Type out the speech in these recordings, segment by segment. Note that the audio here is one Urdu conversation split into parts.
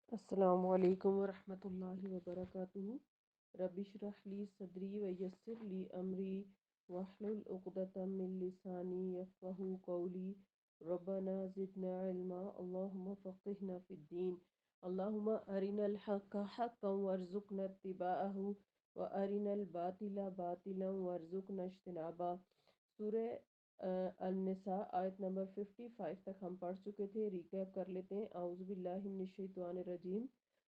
السلام علیکم ورحمۃ اللہ وبرکاتہ۔ رب اشرح لی صدری ویسر لی امری واحلل عقدۃ من لسانی یفقہوا قولی۔ ربنا زدنا علما، اللہم فقہنا فی الدین، اللہم ارنا الحق حقا وارزقنا اتباعہ وارنا الباطل باطلا وارزقنا اجتنابہ۔ سورہ النساء آیت نمبر 55 تک ہم پڑھ چکے تھے، ریکیپ کر لیتے ہیں۔ اعوذ باللہ من الشیطان الرجیم،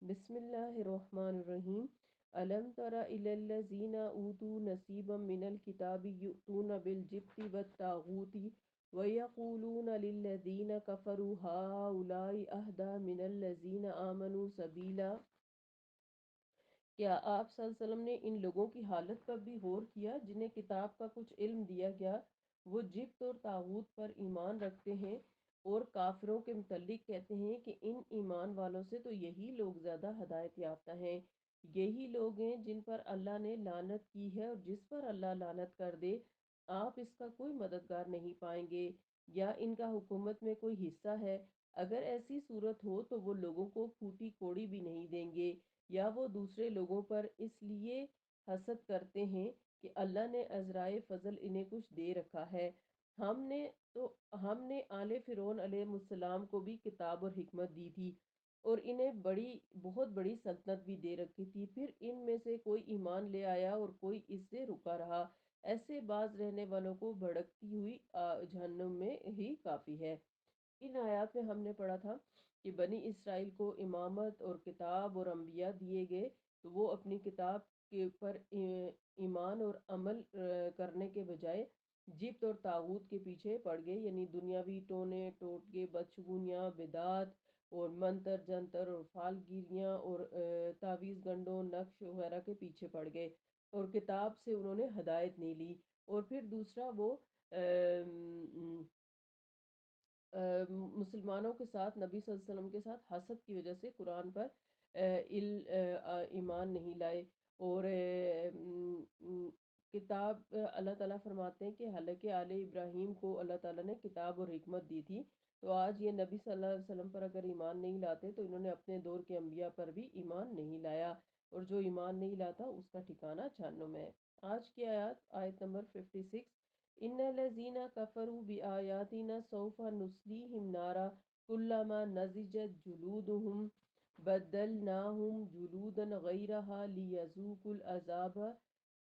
بسم اللہ الرحمن الرحیم۔ الم تر الی الذین اوتوا نصیبا من الکتاب یؤتون بالجبت والطاغوت ویقولون للذین کفروا ہؤلاء اہدی من الذین آمنوا سبیلا۔ کیا آپ صلی اللہ علیہ وسلم نے ان لوگوں کی حالت پر بھی غور کیا جنہیں کتاب کا کچھ علم دیا گیا؟ وہ جبت اور طاغوت پر ایمان رکھتے ہیں اور کافروں کے متعلق کہتے ہیں کہ ان ایمان والوں سے تو یہی لوگ زیادہ ہدایت یافتہ ہیں۔ یہی لوگ ہیں جن پر اللہ نے لعنت کی ہے، اور جس پر اللہ لعنت کر دے آپ اس کا کوئی مددگار نہیں پائیں گے یا ان کا حکومت میں کوئی حصہ ہے۔ اگر ایسی صورت ہو تو وہ لوگوں کو پھوٹی کوڑی بھی نہیں دیں گے، یا وہ دوسرے لوگوں پر اس لیے حسد کرتے ہیں کہ اللہ نے عذرائے فضل انہیں کچھ دے رکھا ہے۔ ہم نے آل فرعون علیہ السلام کو بھی کتاب اور حکمت دی تھی، اور انہیں بہت بڑی سلطنت بھی دے رکھی تھی، پھر ان میں سے کوئی ایمان لے آیا اور کوئی اس سے رکا رہا۔ ایسے باز رہنے والوں کو بھڑکتی ہوئی جہنم میں ہی کافی ہے۔ ان آیات میں ہم نے پڑھا تھا کہ بنی اسرائیل کو امامت اور کتاب اور انبیاء دیے گئے، تو وہ اپنی کتاب کے اوپر ایمان اور عمل کرنے کے بجائے جبت اور طاغوت کے پیچھے پڑ گئے، یعنی دنیاوی ٹونے ٹوٹکے، بدشگونیاں، بدعات اور منتر جنتر اور فالگیریاں اور تعویذ گنڈوں، نقش وغیرہ کے پیچھے پڑ گئے، اور کتاب سے انہوں نے ہدایت نہیں لی۔ اور پھر دوسرا وہ مسلمانوں کے ساتھ، نبی صلی اللہ علیہ وسلم کے ساتھ حسد کی وجہ سے قرآن پر ایمان نہیں لائے۔ اور کتاب اللہ تعالیٰ فرماتے ہیں کہ حالانکہ آل ابراہیم کو اللہ تعالیٰ نے کتاب اور حکمت دی تھی، تو آج یہ نبی صلی اللہ علیہ وسلم پر اگر ایمان نہیں لاتے تو انہوں نے اپنے دور کے انبیاء پر بھی ایمان نہیں لایا، اور جو ایمان نہیں لاتا اس کا ٹھکانہ جہنم ہے۔ آج کی آیت نمبر 56، ان الذین کفروا بآیاتنا سوف نصلیہم نارا کلما نضجت جلودہم بدلناہم جلودا غیرہا لیذوقوا العذاب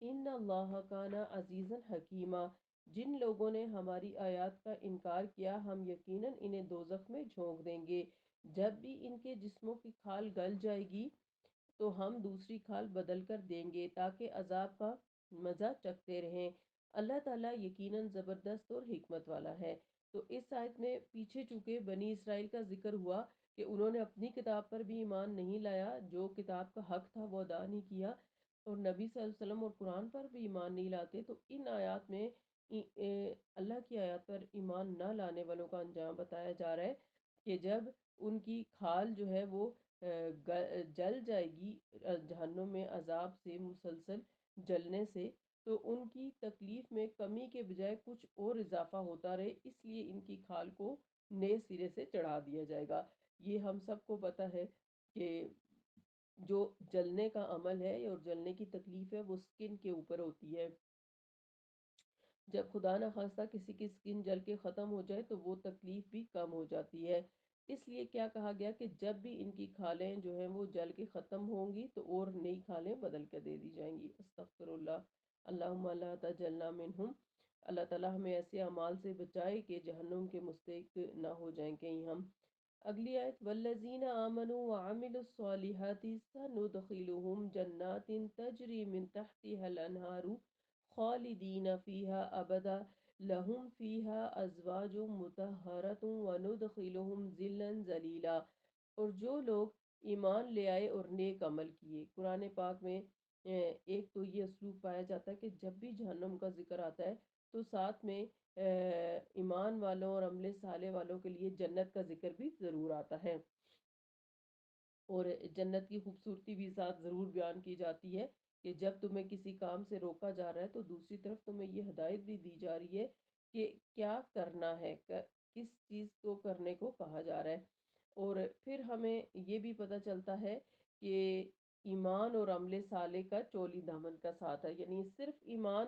ان اللہ کان عزیزا حکیما۔ جن لوگوں نے ہماری آیات کا انکار کیا، ہم یقیناً انہیں دوزخ میں جھونک دیں گے۔ جب بھی ان کے جسموں کی کھال گل جائے گی تو ہم دوسری کھال بدل کر دیں گے تاکہ عذاب کا مزہ چکھتے رہیں۔ اللہ تعالیٰ یقیناً زبردست اور حکمت والا ہے۔ تو اس آیت میں پیچھے چونکہ بنی اسرائیل کا ذکر ہوا کہ انہوں نے اپنی کتاب پر بھی ایمان نہیں لایا، جو کتاب کا حق تھا وہ ادا نہیں کیا، اور نبی صلی اللہ علیہ وسلم اور قرآن پر بھی ایمان نہیں لاتے، تو ان آیات میں اللہ کی آیات پر ایمان نہ لانے والوں کا انجام بتایا جا رہا ہے کہ جب ان کی کھال جو ہے وہ جل جائے گی جہنم میں عذاب سے، مسلسل جلنے سے، تو ان کی تکلیف میں کمی کے بجائے کچھ اور اضافہ ہوتا رہے، اس لیے ان کی کھال کو نئے سرے سے چڑھا دیا جائے گا۔ یہ ہم سب کو پتہ ہے کہ جو جلنے کا عمل ہے اور جلنے کی تکلیف ہے وہ سکن کے اوپر ہوتی ہے۔ جب خدا نخواستہ کسی کی سکن جل کے ختم ہو جائے تو وہ تکلیف بھی کم ہو جاتی ہے۔ اس لیے کیا کہا گیا کہ جب بھی ان کی کھالیں جو ہیں وہ جل کے ختم ہوں گی تو اور نئی کھالیں بدل کے دے دی جائیں گی۔ استغفر اللہ، اللہم لا تجلنا منہم۔ اللہ تعالیٰ ہمیں ایسے اعمال سے بچائے کہ جہنم کے مستحق نہ ہو جائیں کہیں ہم۔ اگلی آیت، والذین آمنوا وعملوا الصالحات سندخلهم جنات تجری من تحتها الانہار خالدین فیہا ابدا لہم فیہا ازواج مطہرۃ وندخلہم ظلا ذلیلا۔ اور جو لوگ ایمان لے آئے اور نیک عمل کیے، قرآن پاک میں ایک تو یہ اسلوب پایا جاتا ہے کہ جب بھی جہنم کا ذکر آتا ہے تو ساتھ میں ایمان والوں اور عمل صالح والوں کے لیے جنت کا ذکر بھی ضرور آتا ہے، اور جنت کی خوبصورتی بھی ساتھ ضرور بیان کی جاتی ہے کہ جب تمہیں کسی کام سے روکا جا رہا ہے تو دوسری طرف تمہیں یہ ہدایت بھی دی جا رہی ہے کہ کیا کرنا ہے، کس چیز کو کرنے کو کہا جا رہا ہے۔ اور پھر ہمیں یہ بھی پتہ چلتا ہے کہ ایمان اور عمل صالح کا چولی دامن کا ساتھ ہے، یعنی صرف ایمان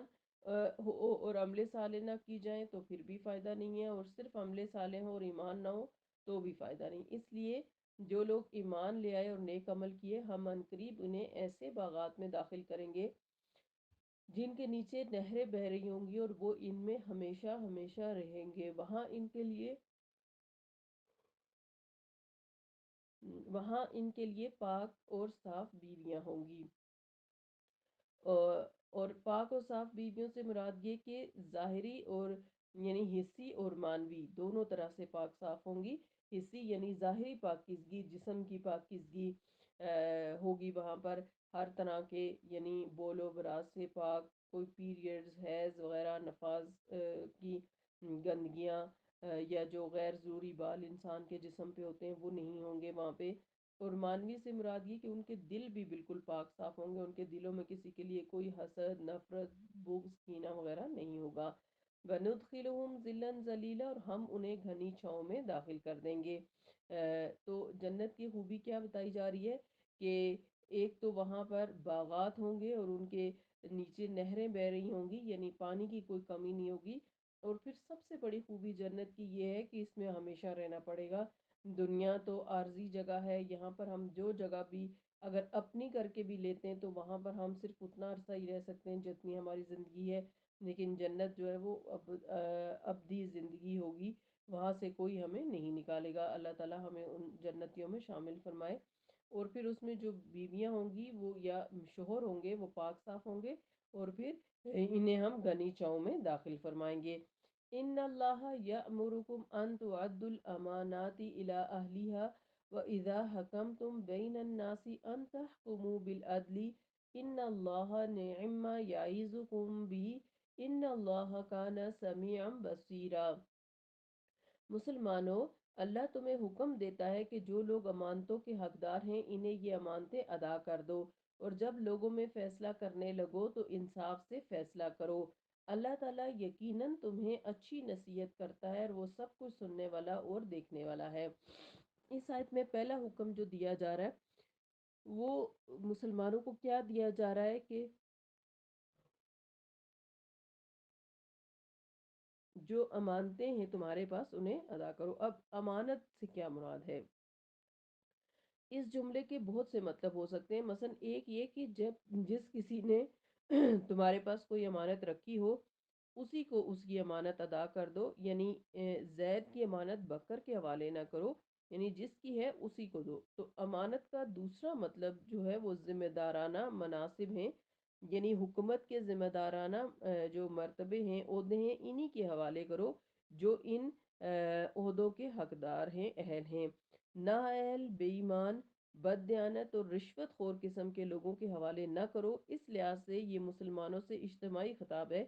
ہو اور عمل صالح نہ کی جائیں تو پھر بھی فائدہ نہیں ہے، اور صرف عمل صالح ہو اور ایمان نہ ہو تو بھی فائدہ نہیں۔ اس لیے جو لوگ ایمان لے آئے اور نیک عمل کیے، ہم عنقریب انہیں ایسے باغات میں داخل کریں گے جن کے نیچے نہریں بہہ رہی ہوں گی، اور وہ ان میں ہمیشہ ہمیشہ رہیں گے۔ وہاں ان کے لیے پاک اور صاف بیویاں ہوں گی۔ اور پاک اور صاف بیویوں سے مراد یہ کہ ظاہری اور یعنی حصی اور مانوی دونوں طرح سے پاک صاف ہوں گی۔ حصی یعنی ظاہری پاکیزگی، جسم کی پاکیزگی ہوگی وہاں پر، ہر طرح کے یعنی بول و براز سے پاک، کوئی پیریڈز، حیض وغیرہ، نفاذ کی گندگیاں یا جو غیر ضروری بال انسان کے جسم پہ ہوتے ہیں وہ نہیں ہوں گے وہاں پہ۔ اور مانوی سے مراد یہ کہ ان کے دل بھی بالکل پاک صاف ہوں گے، ان کے دلوں میں کسی کے لیے کوئی حسد، نفرت، بغض، کینہ وغیرہ نہیں ہوگا۔ وَنُدْخِلُهُمْ ظِلًّا ظَلِيلًا، اور ہم انہیں گھنی چھاؤں میں داخل کر دیں گے۔ تو جنت کی خوبی کیا بتائی جا رہی ہے کہ ایک تو وہاں پر باغات ہوں گے اور ان کے نیچے نہریں بہہ رہی ہوں گی، یعنی پانی کی کوئی کمی نہیں ہوگی۔ اور پھر سب سے بڑی خوبی جنت کی یہ ہے کہ اس میں ہمیشہ رہنا پڑے گا۔ دنیا تو عارضی جگہ ہے، یہاں پر ہم جو جگہ بھی اگر اپنی کر کے بھی لیتے ہیں تو وہاں پر ہم صرف اتنا عرصہ ہی رہ سکتے ہیں جتنی ہماری زندگی ہے، لیکن جنت جو ہے وہ ابدی زندگی ہوگی، وہاں سے کوئی ہمیں نہیں نکالے گا۔ اللہ تعالی ہمیں ان جنتیوں میں شامل فرمائے۔ اور پھر اس میں جو بیویاں ہوں گی وہ یا شوہر ہوں گے وہ پاک صاف ہوں گے، اور پھر انہیں ہم گھنی چھاؤں میں داخل فرمائیں گے۔ ان اللہ یأمرکم ان تعدوا الامانات الی اہلھا وَإِذَا حَكَمْتُمْ بَيْنَ النَّاسِ أَن تَحْكُمُوا بِالْعَدْلِ إِنَّ اللَّهَ نِعِمَّا يَعِظُكُمْ بِهِ إِنَّ اللَّهَ كَانَ سَمِيعًا بَصِيرًا۔ مسلمانوں، اللہ تمہیں حکم دیتا ہے کہ جو لوگ امانتوں کے حقدار ہیں انہیں یہ امانتیں ادا کر دو، اور جب لوگوں میں فیصلہ کرنے لگو تو انصاف سے فیصلہ کرو۔ اللہ تعالیٰ یقیناً تمہیں اچھی نصیحت کرتا ہے، اور وہ سب کچھ سننے والا اور دیکھنے والا ہے۔ اس آیت میں پہلا حکم جو دیا جا رہا ہے وہ مسلمانوں کو کیا دیا جا رہا ہے کہ جو امانتیں ہیں تمہارے پاس انہیں ادا کرو۔ اب امانت سے کیا مراد ہے؟ اس جملے کے بہت سے مطلب ہو سکتے ہیں، مثلا ایک یہ کہ جس کسی نے تمہارے پاس کوئی امانت رکھی ہو اسی کو اس کی امانت ادا کر دو، یعنی زید کی امانت بکر کے حوالے نہ کرو، یعنی جس کی ہے اسی کو دو۔ تو امانت کا دوسرا مطلب جو ہے وہ ذمہ دارانہ مناصب ہیں، یعنی حکومت کے ذمہ دارانہ جو مرتبے ہیں، عہدے ہیں، انہی کے حوالے کرو جو ان عہدوں کے حقدار ہیں، اہل ہیں۔ نااہل، بے ایمان، بد دیانت اور رشوت خور قسم کے لوگوں کے حوالے نہ کرو۔ اس لحاظ سے یہ مسلمانوں سے اجتماعی خطاب ہے،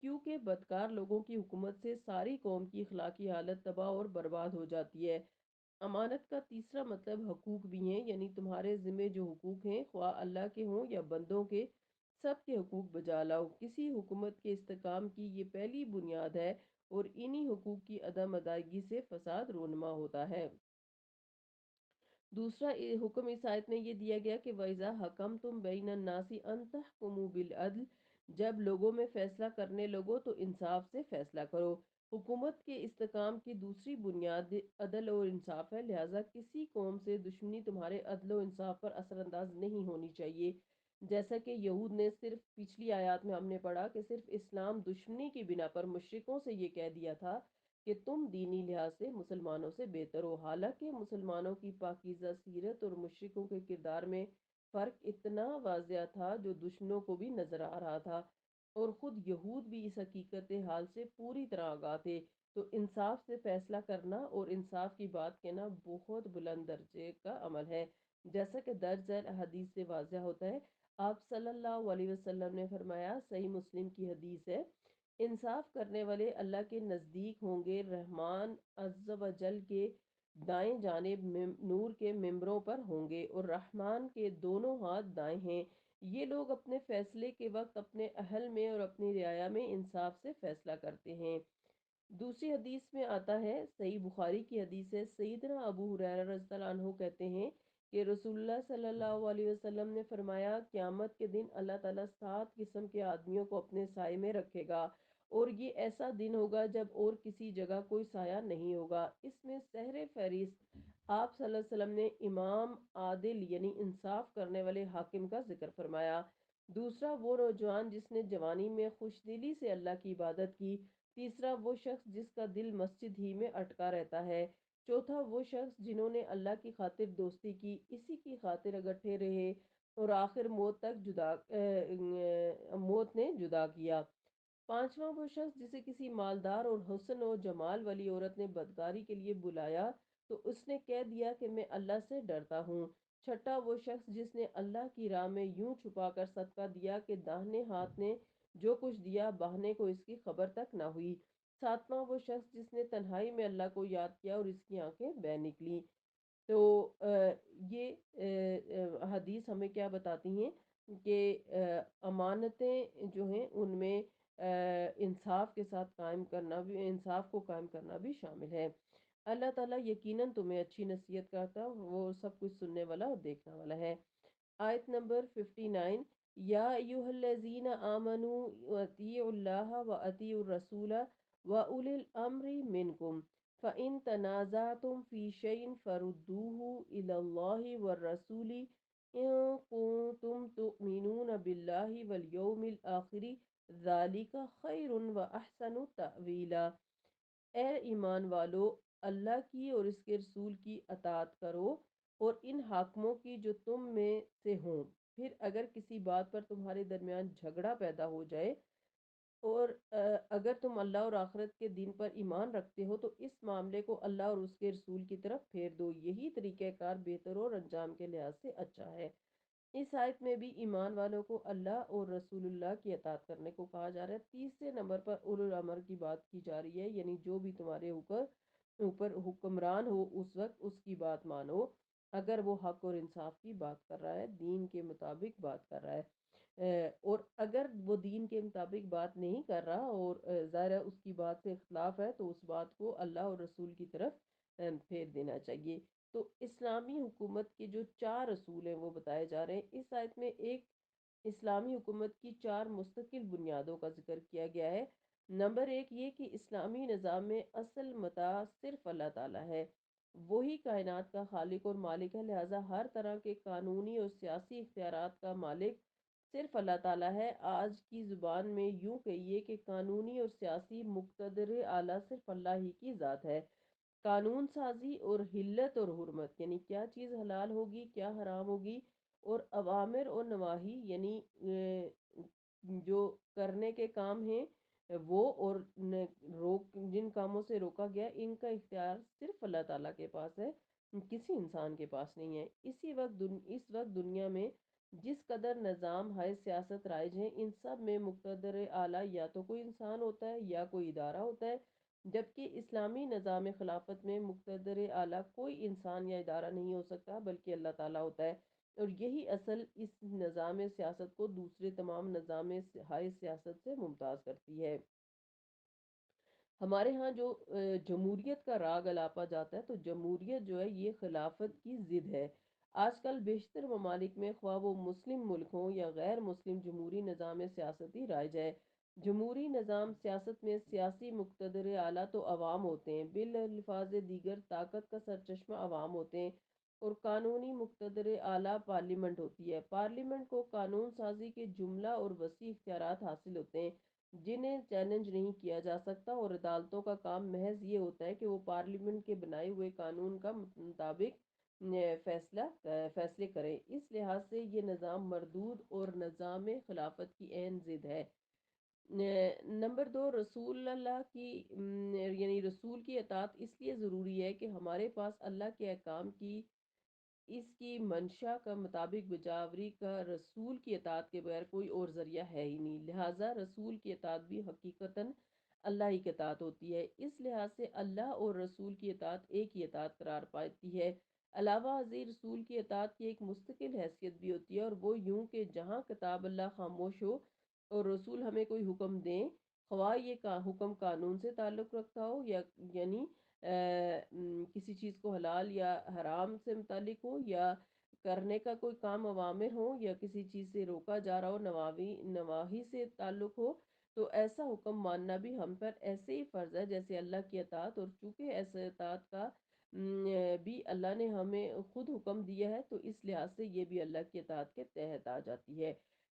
کیونکہ بدکار لوگوں کی حکومت سے ساری قوم کی اخلاقی حالت تباہ اور برباد ہو جاتی ہے۔ امانت کا تیسرا مطلب حقوق بھی ہیں، یعنی تمہارے ذمہ جو حقوق ہیں خواہ اللہ کے ہوں یا بندوں کے، سب کے حقوق بجا لاؤ۔ کسی حکومت کے استحکام کی یہ پہلی بنیاد ہے، اور انہی حقوق کی عدم ادائیگی سے فساد رونما ہوتا ہے۔ دوسرا حکم اس آیت میں یہ دیا گیا کہ وَإِذَا حَكَمْتُمْ بَيْنَ النَّاسِ أَن تَحْكُمُوا بِالْعَدْلِ، جب لوگوں میں فیصلہ کرنے لگو تو انصاف سے فیصلہ کرو۔ حکومت کے استحکام کی دوسری بنیاد عدل اور انصاف ہے، لہٰذا کسی قوم سے دشمنی تمہارے عدل و انصاف پر اثر انداز نہیں ہونی چاہیے۔ جیسا کہ یہود نے صرف پچھلی آیات میں ہم نے پڑھا کہ صرف اسلام دشمنی کی بنا پر مشرکوں سے یہ کہہ دیا تھا کہ تم دینی لحاظ سے مسلمانوں سے بہتر ہو، حالانکہ مسلمانوں کی پاکیزہ سیرت اور مشرکوں کے کردار میں فرق اتنا واضح تھا جو دشمنوں کو بھی نظر آ رہا تھا، اور خود یہود بھی اس حقیقت حال سے پوری طرح آگاہ تھے۔ تو انصاف سے فیصلہ کرنا اور انصاف کی بات کہنا بہت بلند درجے کا عمل ہے، جیسا کہ درج ذیل حدیث سے واضح ہوتا ہے۔ آپ صلی اللہ علیہ وسلم نے فرمایا، صحیح مسلم کی حدیث ہے، انصاف کرنے والے اللہ کے نزدیک ہوں گے رحمان عز و جل کے دائیں جانب نور کے ممبروں پر ہوں گے، اور رحمان کے دونوں ہاتھ دائیں ہیں۔ یہ لوگ اپنے فیصلے کے وقت اپنے اہل میں اور اپنی رعایا میں انصاف سے فیصلہ کرتے ہیں۔ دوسری حدیث میں آتا ہے، صحیح بخاری کی حدیث ہے، سیدنا ابو ہریرہ رضی اللہ عنہ کہتے ہیں کہ رسول اللہ صلی اللہ علیہ وسلم نے فرمایا، قیامت کے دن اللہ تعالیٰ 7 قسم کے آدمیوں کو اپنے سائے میں رکھے گا، اور یہ ایسا دن ہوگا جب اور کسی جگہ کوئی سایہ نہیں ہوگا۔ اس میں سحر فہرست آپ صلی اللہ علیہ وسلم نے امام عادل یعنی انصاف کرنے والے حاکم کا ذکر فرمایا۔ دوسرا وہ نوجوان جس نے جوانی میں خوش دلی سے اللہ کی عبادت کی۔ تیسرا وہ شخص جس کا دل مسجد ہی میں اٹکا رہتا ہے۔ چوتھا وہ شخص جنہوں نے اللہ کی خاطر دوستی کی، اسی کی خاطر اکٹھے رہے اور آخر موت نے جدا کیا۔ پانچواں وہ شخص جسے کسی مالدار اور حسن و جمال والی عورت نے بدکاری کے لیے بلایا تو اس نے کہہ دیا کہ میں اللہ سے ڈرتا ہوں۔ چھٹا وہ شخص جس نے اللہ کی راہ میں یوں چھپا کر صدقہ دیا کہ داہنے ہاتھ نے جو کچھ دیا بہانے کو اس کی خبر تک نہ ہوئی۔ ساتواں وہ شخص جس نے تنہائی میں اللہ کو یاد کیا اور اس کی آنکھیں بہہ نکلی۔ تو یہ حدیث ہمیں کیا بتاتی ہیں کہ امانتیں جو ہیں ان میں انصاف کے ساتھ قائم کرنا بھی، انصاف کو قائم کرنا بھی شامل ہے۔ اللہ تعالیٰ یقیناً تمہیں اچھی نصیحت کرتا ہے، وہ سب کچھ سننے والا اور دیکھنے والا ہے۔ آیت نمبر 59، یا ایہا الذین آمنوا اطیعوا اللہ و اطیعوا الرسول و اولی الامر منکم فَإِن تَنَازَعْتُمْ فِي شَيْءٍ فَرُدُّوهُ إِلَى اللَّهِ وَالرَّسُولِ إِن كُنتُمْ تُؤْمِنُونَ بِاللَّهِ وَالْيَوْمِ الْآخِرِ ذَلِكَ خَيْرٌ وَأَحْسَنُ تَأْوِيلًا۔ اے ایمان والو، اللہ کی اور اس کے رسول کی اطاعت کرو اور ان حاکموں کی جو تم میں سے ہوں۔ پھر اگر کسی بات پر تمہارے درمیان جھگڑا پیدا ہو جائے اور اگر تم اللہ اور آخرت کے دن پر ایمان رکھتے ہو تو اس معاملے کو اللہ اور اس کے رسول کی طرف پھیر دو، یہی طریقہ کار بہتر اور انجام کے لحاظ سے اچھا ہے۔ اس آیت میں بھی ایمان والوں کو اللہ اور رسول اللہ کی اطاعت کرنے کو کہا جا رہا ہے۔ تیسرے نمبر پر اولو الامر کی بات کی جا رہی ہے، یعنی جو بھی تمہارے اوپر حکمران ہو اس وقت اس کی بات مانو، اگر وہ حق اور انصاف کی بات کر رہا ہے، دین کے مطابق بات کر رہا ہے۔ اور اگر وہ دین کے مطابق بات نہیں کر رہا اور ظاہر ہے اس کی بات سے اختلاف ہے تو اس بات کو اللہ اور رسول کی طرف پھیر دینا چاہیے۔ تو اسلامی حکومت کے جو 4 اصول ہیں وہ بتائے جا رہے ہیں اس آیت میں۔ ایک، اسلامی حکومت کی 4 مستقل بنیادوں کا ذکر کیا گیا ہے۔ نمبر 1 یہ کہ اسلامی نظام میں اصل متاع صرف اللہ تعالیٰ ہے، وہی کائنات کا خالق اور مالک ہے، لہٰذا ہر طرح کے قانونی اور سیاسی اختیارات کا مالک صرف اللہ تعالیٰ ہے۔ آج کی زبان میں یوں کہیے کہ قانونی اور سیاسی مقتدر اعلیٰ صرف اللہ ہی کی ذات ہے۔ قانون سازی اور حلت اور حرمت یعنی کیا چیز حلال ہوگی کیا حرام ہوگی، اور اوامر اور نواہی یعنی جو کرنے کے کام ہیں وہ، اور جن کاموں سے روکا گیا ان کا اختیار صرف اللہ تعالیٰ کے پاس ہے، کسی انسان کے پاس نہیں ہے۔ اس وقت دنیا میں جس قدر نظام ہے سیاست رائج ہیں، ان سب میں مقتدر اعلیٰ یا تو کوئی انسان ہوتا ہے یا کوئی ادارہ ہوتا ہے، جبکہ اسلامی نظام خلافت میں مقتدر اعلیٰ کوئی انسان یا ادارہ نہیں ہو سکتا بلکہ اللہ تعالیٰ ہوتا ہے، اور یہی اصل اس نظام سیاست کو دوسرے تمام نظام ہائے سیاست سے ممتاز کرتی ہے۔ ہمارے ہاں جو جمہوریت کا راگ الاپا جاتا ہے تو جمہوریت جو ہے یہ خلافت کی ضد ہے۔ آج کل بیشتر ممالک میں خواہ وہ مسلم ملک ہوں یا غیر مسلم، جمہوری نظام سیاستی رائج ہے۔ جمہوری نظام سیاست میں سیاسی مقتدر اعلیٰ تو عوام ہوتے ہیں، بالالفاظ دیگر طاقت کا سرچشمہ عوام ہوتے ہیں، اور قانونی مقتدر اعلیٰ پارلیمنٹ ہوتی ہے۔ پارلیمنٹ کو قانون سازی کے جملہ اور وسیع اختیارات حاصل ہوتے ہیں جنہیں چیلنج نہیں کیا جا سکتا، اور عدالتوں کا کام محض یہ ہوتا ہے کہ وہ پارلیمنٹ کے بنائے ہوئے قانون کا مطابق فیصلے کریں۔ اس لحاظ سے یہ نظام مردود اور نظام خلافت کی عین ضد ہے۔ نمبر 2، رسول اللہ کی یعنی رسول کی اطاعت اس لیے ضروری ہے کہ ہمارے پاس اللہ کے احکام کی اس کی منشا کا مطابق بجاوری کا رسول کی اطاعت کے بغیر کوئی اور ذریعہ ہے ہی نہیں، لہٰذا رسول کی اطاعت بھی حقیقتاً اللہ ہی کی اطاعت ہوتی ہے۔ اس لحاظ سے اللہ اور رسول کی اطاعت ایک ہی اطاعت قرار پاتی ہے۔ علاوہ ازیں رسول کی اطاعت کی ایک مستقل حیثیت بھی ہوتی ہے، اور وہ یوں کہ جہاں کتاب اللہ خاموش ہو اور رسول ہمیں کوئی حکم دیں خواہ یہ حکم قانون سے تعلق رکھتا ہو یا یعنی کسی چیز کو حلال یا حرام سے متعلق ہو، یا کرنے کا کوئی کام اوامر ہو، یا کسی چیز سے روکا جا رہا ہو نواحی سے تعلق ہو، تو ایسا حکم ماننا بھی ہم پر ایسے ہی فرض ہے جیسے اللہ کی اطاعت، اور چونکہ ایسے اطاعت کا بھی اللہ نے ہمیں خود حکم دیا ہے، تو اس لحاظ سے یہ بھی اللہ کی اطاعت کے تحت آ جاتی ہے۔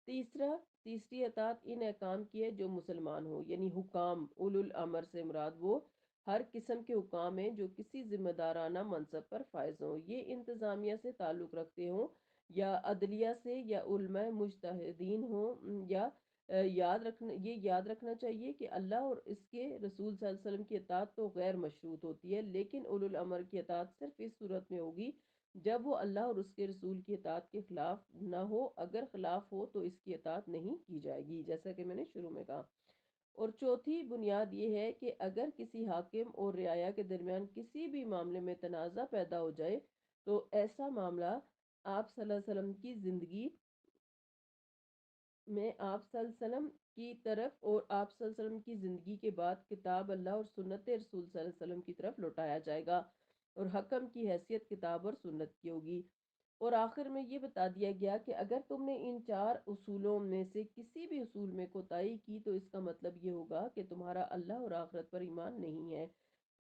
تیسری اطاعت ان احکام کی ہے جو مسلمان ہو، یعنی حکام اولو الامر سے مراد وہ ہر قسم کے حکام ہیں جو کسی ذمہ دارانہ منصب پر فائز ہوں، یہ انتظامیہ سے تعلق رکھتے ہوں یا عدلیہ سے، یا علماء مجتہدین ہوں، یا یاد رکھنا چاہیے کہ اللہ اور اس کے رسول صلی اللہ علیہ وسلم کی اطاعت تو غیر مشروط ہوتی ہے، لیکن اولو الامر کی اطاعت صرف اس صورت میں ہوگی جب وہ اللہ اور اس کے رسول کی اطاعت کے خلاف نہ ہو، اگر خلاف ہو تو اس کی اطاعت نہیں کی جائے گی، جیسا کہ میں نے شروع میں کہا۔ اور چوتھی بنیاد یہ ہے کہ اگر کسی حاکم اور رعایا کے درمیان کسی بھی معاملے میں تنازع پیدا ہو جائے تو ایسا معاملہ آپ صلی اللہ علیہ وسلم کی زندگی میں آپ صلی اللہ علیہ وسلم کی طرف، اور آپ صلی اللہ علیہ وسلم کی زندگی کے بعد کتاب اللہ اور سنت رسول صلی اللہ علیہ وسلم کی طرف لوٹایا جائے گا، اور حکم کی حیثیت کتاب اور سنت کی ہوگی۔ اور آخر میں یہ بتا دیا گیا کہ اگر تم نے ان چار اصولوں میں سے کسی بھی اصول میں کوتاہی کی تو اس کا مطلب یہ ہوگا کہ تمہارا اللہ اور آخرت پر ایمان نہیں ہے،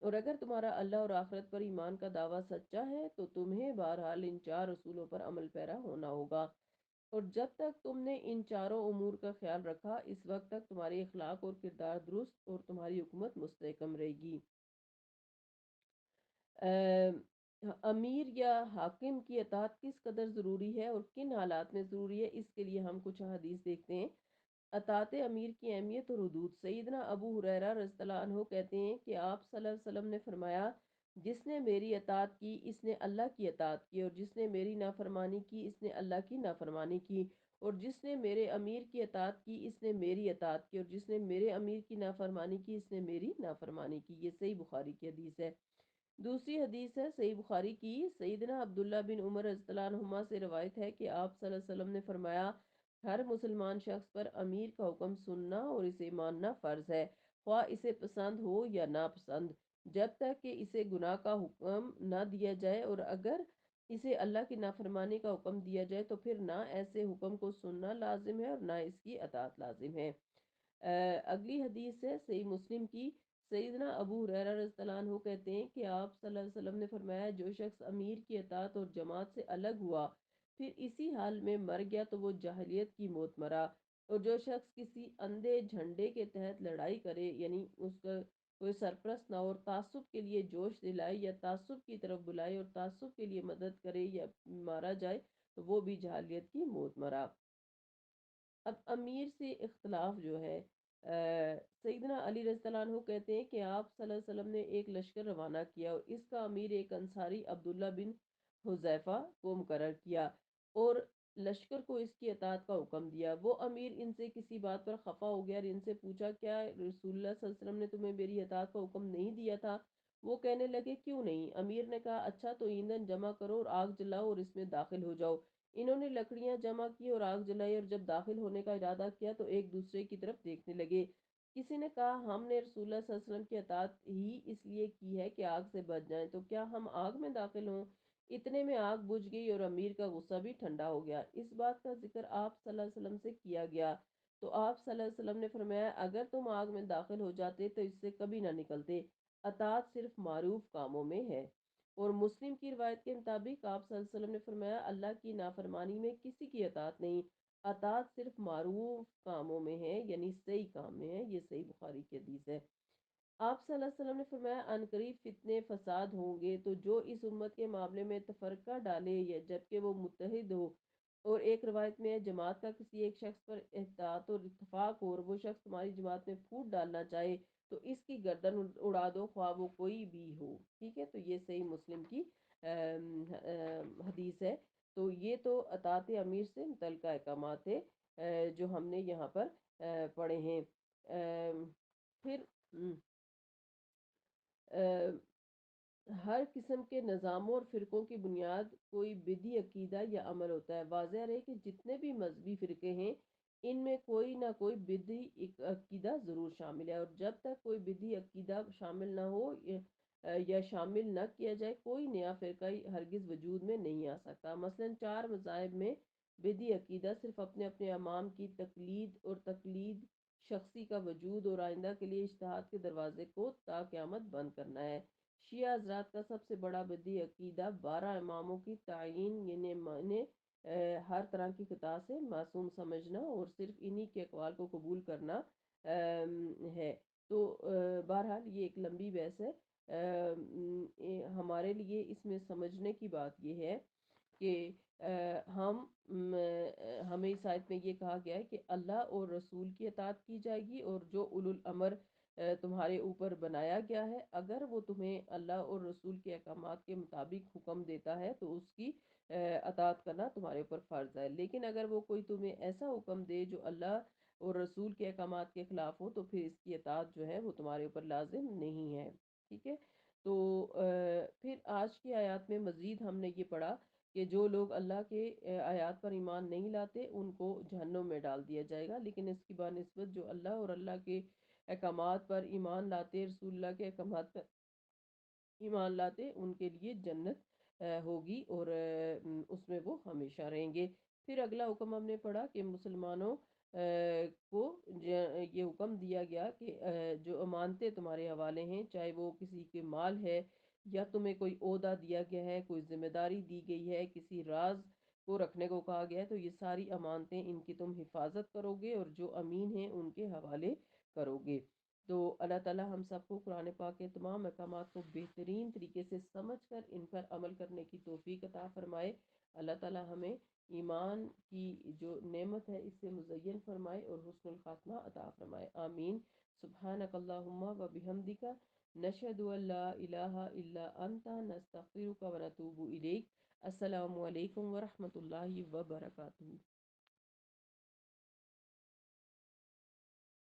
اور اگر تمہارا اللہ اور آخرت پر ایمان کا دعویٰ سچا ہے تو تمہیں بہرحال ان چار اصولوں پر عمل پیرا ہونا ہوگا، اور جب تک تم نے ان چاروں امور کا خیال رکھا اس وقت تک تمہاری اخلاق اور کردار درست اور تمہاری حکومت مستحکم رہے گی۔ امیر یا حاکم کی اطاعت کس قدر ضروری ہے اور کن حالات میں ضروری ہے، اس کے لیے ہم کچھ حدیث دیکھتے ہیں۔ اطاعت امیر کی اہمیت اور حدود۔ سیدنا ابو ہریرہ رضی اللہ عنہ کہتے ہیں کہ آپ صلی اللہ علیہ وسلم نے فرمایا، جس نے میری اطاعت کی اس نے اللہ کی اطاعت کی، اور جس نے میری نافرمانی کی اس نے اللہ کی نافرمانی کی، اور جس نے میرے امیر کی اطاعت کی اس نے میری اطاعت کی، اور جس نے میرے امیر کی نافرمانی کی اس نے میری نافرمانی کی۔ یہ صحیح بخاری کی حدیث ہے۔ دوسری حدیث ہے صحیح بخاری کی، سیدنا عبداللہ بن عمر رضی اللہ عنہما سے روایت ہے کہ آپ صلی اللہ علیہ وسلم نے فرمایا، ہر مسلمان شخص پر امیر کا حکم سننا اور اسے ماننا فرض ہے، خواہ اسے پسند ہو یا ناپسند، جب تک کہ اسے گناہ کا حکم نہ دیا جائے، اور اگر اسے اللہ کی نافرمانی کا حکم دیا جائے تو پھر نہ ایسے حکم کو سننا لازم ہے اور نہ اس کی اطاعت لازم ہے۔ اگلی حدیث ہے صحیح مسلم کی، سیدنا ابو ہریرہ رضی اللہ عنہ کہتے ہیں کہ آپ صلی اللہ علیہ وسلم نے فرمایا، جو شخص امیر کی اطاعت اور جماعت سے الگ ہوا پھر اسی حال میں مر گیا تو وہ جاہلیت کی موت مرا، اور جو شخص کسی اندھے جھنڈے کے تحت لڑائی کرے، یعنی اس کا کوئی سرپرست نہ ہو، اور تعصب کے لیے جوش دلائے یا تعصب کی طرف بلائے اور تعصب کے لیے مدد کرے یا مارا جائے تو وہ بھی جاہلیت کی موت مرا۔ اب امیر سے اختلاف جو ہے، سیدنا علی رضی اللہ عنہ کہتے ہیں کہ آپ صلی اللہ علیہ وسلم نے ایک لشکر روانہ کیا اور اس کا امیر ایک انصاری عبداللہ بن حذیفہ کو مقرر کیا، اور لشکر کو اس کی اطاعت کا حکم دیا۔ وہ امیر ان سے کسی بات پر خفا ہو گیا اور ان سے پوچھا، کیا رسول اللہ صلی اللہ علیہ وسلم نے تمہیں میری اطاعت کا حکم نہیں دیا تھا؟ وہ کہنے لگے، کیوں نہیں؟ امیر نے کہا، اچھا تو ایندھن جمع کرو اور آگ جلاؤ اور اس میں داخل ہو جاؤ۔ انہوں نے لکڑیاں جمع کی اور آگ جلائی، اور جب داخل ہونے کا ارادہ کیا تو ایک دوسرے کی طرف دیکھنے لگے۔ کسی نے کہا، ہم نے رسول اللہ صلی اللہ علیہ وسلم کی اطاعت ہی اس لیے کی ہے کہ آگ سے بچ جائیں، تو کیا ہم آگ میں داخل ہوں؟ اتنے میں آگ بجھ گئی اور امیر کا غصہ بھی ٹھنڈا ہو گیا۔ اس بات کا ذکر آپ صلی اللہ علیہ وسلم سے کیا گیا تو آپ صلی اللہ علیہ وسلم نے فرمایا، اگر تم آگ میں داخل ہو جاتے تو اس سے کبھی نہ نکلتے۔ اطاعت صرف معروف کاموں میں ہے۔ اور مسلم کی روایت کے مطابق آپ صلی اللہ علیہ وسلم نے فرمایا، اللہ کی نافرمانی میں کسی کی اطاعت نہیں، اطاعت صرف معروف کاموں میں ہے، یعنی صحیح کام میں ہے۔ یہ صحیح بخاری کی حدیث ہے۔ آپ صلی اللہ علیہ وسلم نے فرمایا، عنقریب فتنے فساد ہوں گے تو جو اس امت کے معاملے میں تفرقہ ڈالے یا جبکہ وہ متحد ہو، اور ایک روایت میں ہے، جماعت کا کسی ایک شخص پر احتیاط اور اتفاق ہو اور وہ شخص تمہاری جماعت میں پھوٹ ڈالنا چاہے تو اس کی گردن اڑا دو، خواہ وہ کوئی بھی ہو۔ ٹھیک ہے، تو یہ صحیح مسلم کی حدیث ہے۔ تو یہ تو اطاعت امیر سے متعلقہ احکامات تھے جو ہم نے یہاں پر پڑھے ہیں۔ پھر ہر قسم کے نظاموں اور فرقوں کی بنیاد کوئی بدی عقیدہ یا عمل ہوتا ہے۔ واضح رہے کہ جتنے بھی مذہبی فرقے ہیں ان میں کوئی نہ کوئی بدعی عقیدہ ضرور شامل ہے، اور جب تک کوئی بدعی عقیدہ شامل نہ ہو یا شامل نہ کیا جائے، کوئی نیا فرقہ ہرگز وجود میں نہیں آ سکتا۔ مثلاً 4 مذاہب میں بدعی عقیدہ صرف اپنے اپنے امام کی تقلید اور تقلید شخصی کا وجود اور آئندہ کے لیے اجتہاد کے دروازے کو تا قیامت بند کرنا ہے۔ شیعہ حضرات کا سب سے بڑا بدعی عقیدہ 12 اماموں کی تعیین، یعنی ہر طرح کی خطا سے معصوم سمجھنا اور صرف انہی کے اقوال کو قبول کرنا ہے۔ تو بہرحال یہ ایک لمبی بحث ہے۔ ہمارے لیے اس میں سمجھنے کی بات یہ ہے کہ ہمیں اس آیت میں یہ کہا گیا ہے کہ اللہ اور رسول کی اطاعت کی جائے گی، اور جو اولو الامر تمہارے اوپر بنایا گیا ہے، اگر وہ تمہیں اللہ اور رسول کے احکامات کے مطابق حکم دیتا ہے تو اس کی اطاعت کرنا تمہارے اوپر فرض ہے۔ لیکن اگر وہ کوئی تمہیں ایسا حکم دے جو اللہ اور رسول کے احکامات کے خلاف ہو، تو پھر اس کی اطاعت جو ہے وہ تمہارے اوپر لازم نہیں ہے، ٹھیک ہے۔ تو پھر آج کی آیات میں مزید ہم نے یہ پڑھا کہ جو لوگ اللہ کے آیات پر ایمان نہیں لاتے ان کو جہنم میں ڈال دیا جائے گا، لیکن اس کی بنسبت جو اللہ اور اللہ کے احکامات پر ایمان لاتے، رسول اللہ کے احکامات پر ایمان لاتے، ان کے لیے جنت ہوگی، اور اس میں وہ ہمیشہ رہیں گے۔ پھر اگلا حکم ہم نے پڑھا کہ مسلمانوں کو یہ حکم دیا گیا کہ جو امانتیں تمہارے حوالے ہیں، چاہے وہ کسی کے مال ہے یا تمہیں کوئی عہدہ دیا گیا ہے، کوئی ذمہ داری دی گئی ہے، کسی راز کو رکھنے کو کہا گیا ہے، تو یہ ساری امانتیں ان کی تم حفاظت کرو گے اور جو امین ہیں ان کے حوالے کرو گے۔ تو اللہ تعالی ہم سب کو قرآن پاک کے تمام احکامات کو بہترین طریقے سے سمجھ کر ان پر عمل کرنے کی توفیق عطا فرمائے۔ اللہ تعالی ہمیں ایمان کی جو نعمت ہے اس سے مزین فرمائے اور حسن الخاتمہ عطا فرمائے، آمین۔ سبحانک اللہم و بحمدک، نشہد ان لا الہ الا انت، نستغفرک و نتوب الیک۔ السلام علیکم ورحمۃ اللہ وبرکاتہ۔